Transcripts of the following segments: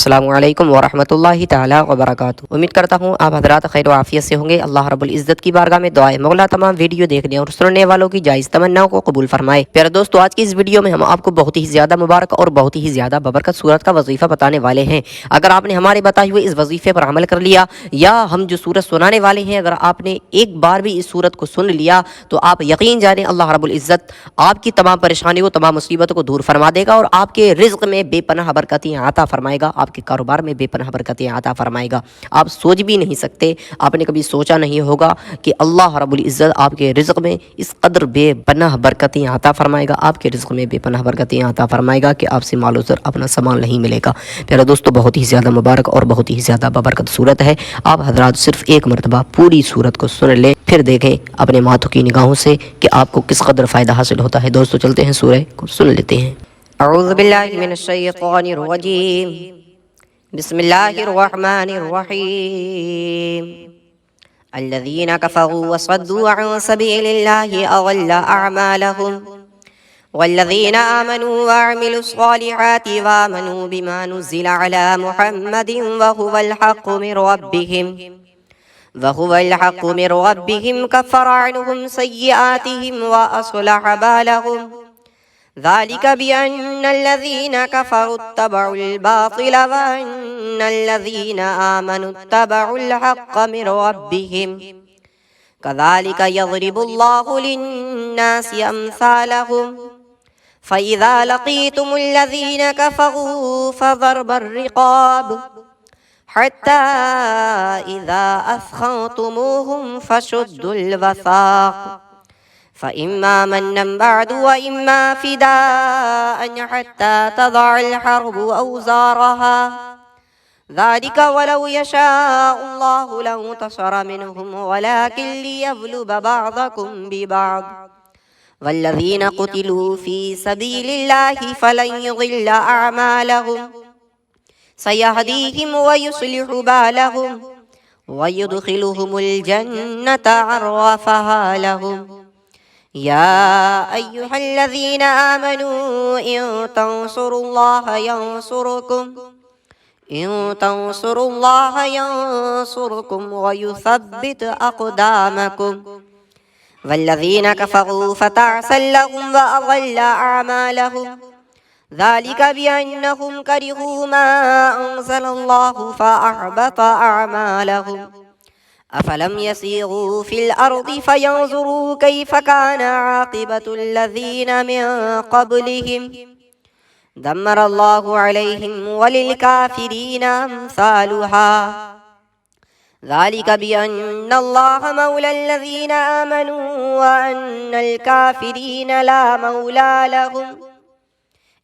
अस्सलामु अलैकुम वरहमतुल्लाहि ताला वबरकातुहू। उम्मीद करता हूँ आप हज़रात खैर आफियत से होंगे। अल्लाह रब्बुल इज़्ज़त की बारगाह में दुआ है मौला तमाम वीडियो देखने और सुनने वालों की जायज़ तमन्नाओं को कबूल फरमाए। प्यारे दोस्तों, आज की इस वीडियो में हम आपको बहुत ही ज़्यादा मुबारक और बहुत ही ज़्यादा बबरकत सूरत का वजीफ़ा बताने वाले हैं। अगर आपने हमारे बताए हुए इस वजीफ़े पर अमल कर लिया या हम जो सूरत सुनाने वाले हैं, अगर आपने एक बार भी इस सूरत को सुन लिया तो आप यकीन जाने अल्लाह रब्बुल इज़्ज़त आपकी तमाम परेशानियों, तमाम मुसीबतों को दूर फरमा देगा और आपके रिज़्क़ में बेपनाह बरकतें अता फरमाएगा, आपके कारोबार में बेपनाह बरकतें अता फरमाएगा। आप सोच भी नहीं सकते, आपने कभी सोचा नहीं होगा कि अल्लाह रब्बुल इज़्ज़त आपके रिज़्क़ में इस कदर बेपनाह बरकतें अता फरमाएगा, आपके रिज़्क़ में बेपनाह बरकतें अता फरमाएगा कि आपसे मालो ज़र अपना सामान नहीं मिलेगा। प्यारे दोस्तों, बहुत ही ज़्यादा मुबारक और बहुत ही ज़्यादा बबरकत सूरत है। आप हज़रात सिर्फ एक मरतबा पूरी सूरत को सुन लें, फिर देखें अपने माथों की निगाहों से कि आपको किस कदर फ़ायदा हासिल होता है। दोस्तों, चलते हैं सूरह को सुन लेते हैं। अऊज़ु बिल्लाहि मिनश शैतानिर रजीम, बिस्मिल्लाहिर रहमानिर रहीम। अल्लज़ीना कफ़रू वसद्दू अन सबीलिल्लाहि अज़ल्ल अअमालहुम वल्लज़ीना आमनू वअमिलुस्सॉलिहाति वआमनू बिमा नुज़्ज़िला अला मुहम्मदिन वहुवल हक़्क़ु मिन रब्बिहिम कफ़्फ़र अन्हुम सय्यिआतिहिम वअस्लह बालहुम ज़ालिका बिअन्नल्लज़ीना कफ़रू इत्तबउल बातिल वअन्नल्लज़ीना आमनू इत्तबउल हक़्क़ मिन रब्बिहिम कज़ालिका यज़रिबुल्लाहु लिन्नासि अम्सालहुम फ़इज़ा लक़ीतुमुल्लज़ीना कफ़रू फ़ज़रबर रिक़ाब हत्ता इज़ा अस्ख़न्तुमूहुम फ़शुद्दुल वसाक़ फ़इम्मा मन्नन बअदु व इम्मा फ़िदाअन हत्ता तज़अल हर्बु औज़ारहा ज़ालिका वलौ यशाअुल्लाहु लंतशर मिनहुम वलाकिन लियब्लुव बअज़कुम बिबअज़ वल्लज़ीना क़ुतिलू फ़ी सबीलिल्लाहि फ़लन युज़िल्ल अअमालहुम सयहदीहिम वयुस्लिहु बालहुम वयुदखिलुहुमुल जन्नता अर्रफ़हा लहुम या अय्युहल्लज़ीना आमनू इन तंसुरुल्लाह यंसुरकुम वयुसब्बित अक़दामकुम वल्लज़ीना कफ़रू फ़तअसल लहुम वअज़ल्ल अअमालहुम ज़ालिका बिअन्नहुम करिहू मा अंज़लल्लाहु फ़अहबत अअमालहुम अफ़लम यसीरू फ़िल अर्दि फ़यंज़ुरू कैफ़ कान आक़िबतुल्लज़ीना मिन क़ब्लिहिम दम्मरल्लाहु अलैहिम वलिलकाफ़िरीना अम्सालुहा ज़ालिका बिअन्नल्लाह मौलल्लज़ीना आमनू व अन्नल काफ़िरीना ला मौला लहुम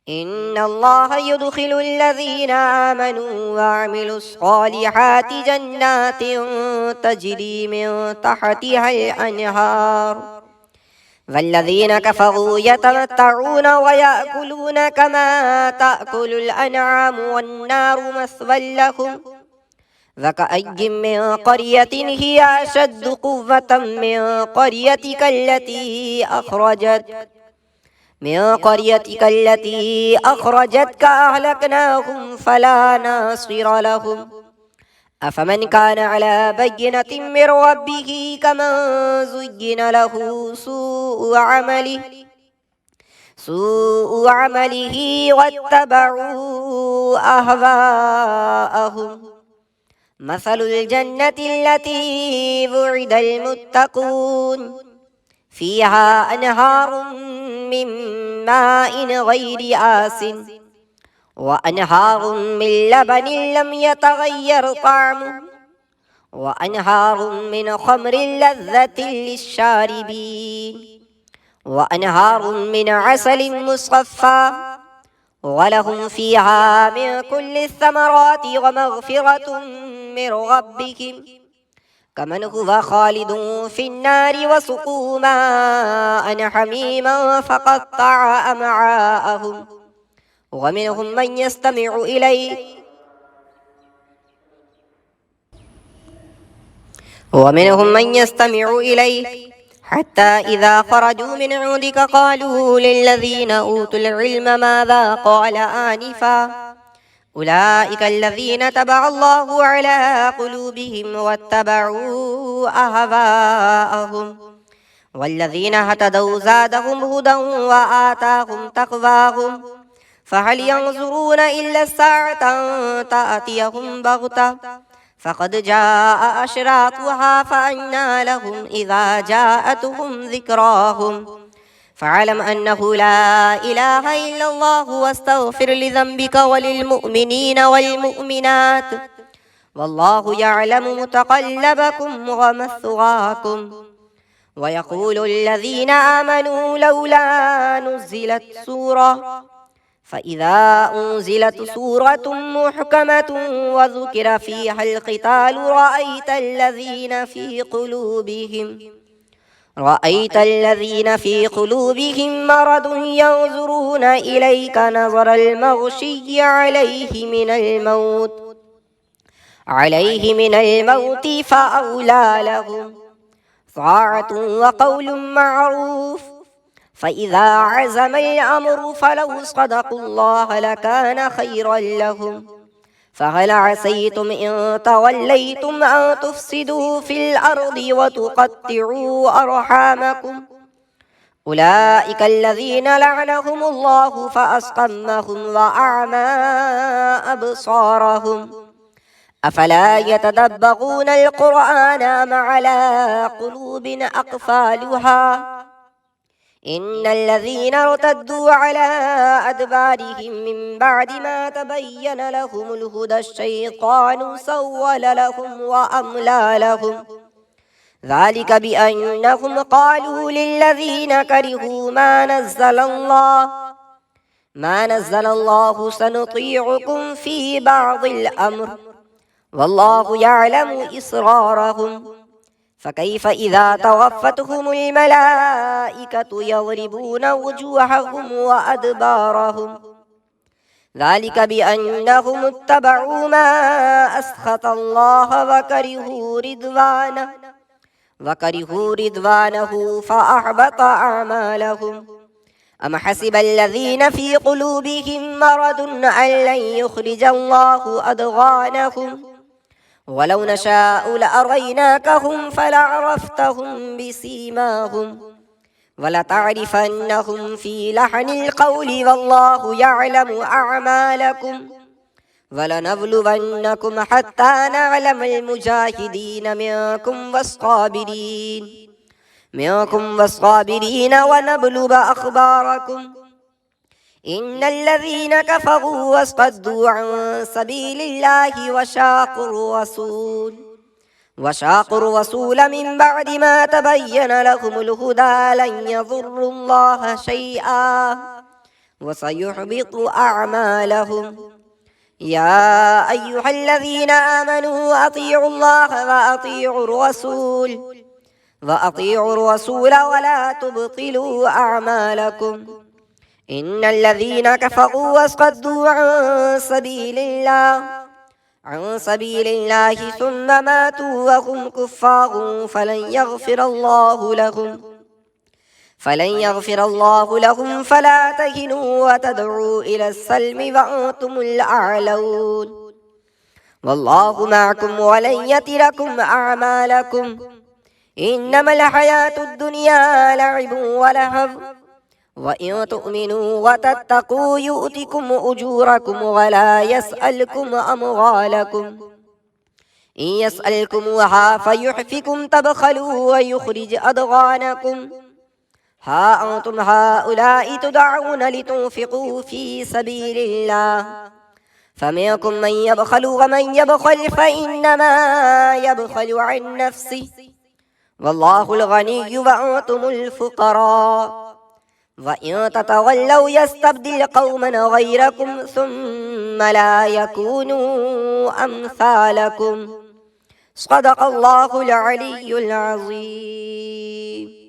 इन्नल्लाह युदखिलुल्लज़ीना आमनू वअमिलुस्सॉलिहाति जन्नातिन तजरी मिन तहतिहल अन्हार वल्लज़ीना कफ़रू यतमत्तऊन वयअकुलून कमा तअकुलुल अनआमु वन्नारु मस्वल लहुम वकअय्यिम मिन क़र्यतिन हिय अशद्दु क़ुव्वतम मिन क़र्यतिका अल्लती अख़रजतका अहलकनाहुम फला नासिर लहुम अफ़मन कान अला बय्यिनतिन मिन रब्बिही कमन ज़ुय्यिन लहू सूअु अमलिही वत्तबऊ अहवाअहुम मसलुल जन्नति अल्लती वुइदल मुत्तक़ून फ़ीहा अनहारुम मिन माइन गैरि आसिन व अनहारुम मिन लबनिन लम यतगय्यर तअमुहु व अनहारुम मिन ख़म्रिन लज़्ज़तिन लिश्शारिबीन व अनहारुम मिन असलिन मुस्क़फ़्फ़ा व लहुम फ़ीहा मिन कुल्लि समराति व मग़फ़िरतुम मिन रब्बिहिम कमन हुवा ख़ालिदुन फ़िन्नारि वसुक़ू माअन हमीमन फ़क़त्तअ अमआअहुम व मिनहुम मन यस्तमिउ इलैक हत्ता इज़ा ख़रजू मिन इंदिक क़ालू लिल्लज़ीना ऊतुल इल्म माज़ा क़ाल आनिफ़ा उलाइक अल्लज़ीना तबअ अल्लाहु अला कुलूबिहिम वत्तबअू अहवाअहुम वल्लज़ीना हतदौ ज़ादहुम हुदन व आताहुम तक़वाहुम फ़हल यंज़ुरून इल्ला अस्साअत अन ताअतियहुम बग़तह फ़क़द जाअ अशरातुहा फ़अन्ना लहुम इज़ा जाअतहुम ज़िक्राहुम फ़अलम अन्नहु ला इलाहा इल्लल्लाहु वस्तग़फ़िर लिज़ंबिक वलिलमुअ्मिनीन वल्मुअ्मिनात वल्लाहु यअलमु मुतक़ल्लबकुम व मस्वाकुम वयक़ूलुल्लज़ीन आमनू लौला नुज़्ज़िलत सूरा फ़इज़ा उन्ज़िलत सूरतुम मुहकमतुन वज़ुकिर फ़ीहल क़िताल रअयत الذين في قلوبهم مرض ينظرون إليك نظر المغشي عليه من الموت فأولى لهم طاعة وقول معروف فإذا عزم الأمر فلو صدقوا الله لكان خيرا لهم فهل عسيتم إن توليتم أن تفسدوا في الأرض وتقطعوا أرحامكم أولئك الذين لعنهم الله فأصمهم وأعمى أبصارهم أفلا يتدبرون القرآن أم على قلوب أقفالها إن الذين ارتدوا على أدبارهم من بعد ما تبين لهم الهدى الشيطان سول لهم وأملى لهم ذلك بأنهم قالوا للذين كرهوا ما نزل الله سنطيعكم في بعض الأمر والله يعلم إسرارهم فكيف إذا توفتهم الملائكة يضربون وجوههم وأدبارهم ذلك بأنهم اتبعوا ما أسخط الله وكرهوا رضوانه فأحبط أعمالهم أم حسب الذين في قلوبهم مرض أن لن يخرج الله أضغانهم ولو نشاء لأريناكهم فلعرفتهم بسيماهم ولتعرفنهم في لحن القول والله يعلم أعمالكم ولنبلونكم حتى نعلم المجاهدين منكم والصابرين ونبلو أخباركم إن الذين كفروا وصدوا عن سبيل الله وشاقوا الرسول من بعد ما تبين لهم الهدى لن يضروا الله شيئا وسيحبط أعمالهم يا أيها الذين آمنوا أطيعوا الله وأطيعوا الرسول ولا تبطلوا أعمالكم إن الذين كفروا وصدوا عن سبيل الله ثم ماتوا وهم كفار فلن يغفر الله لهم فلا تهنوا وتدعوا إلى السلم وأنتم الأعلون والله معكم ولن يتركم أعمالكم إنما الحياة الدنيا لعب ولهو وإن تؤمنوا وتتقوا يؤتكم أجوركم ولا يسألكم أموالكم إن يسألكموها فيحفكم تبخلوا ويخرج أضغانكم ها أنتم هؤلاء تدعون لتنفقوا في سبيل الله فمنكم من يبخل ومن يبخل فإنما يبخل عن نفسه والله الغني وأنتم الفقراء وإن تتولوا يستبدل قوما غيركم ثم لا يكونوا أمثالكم صدق الله العلي العظيم.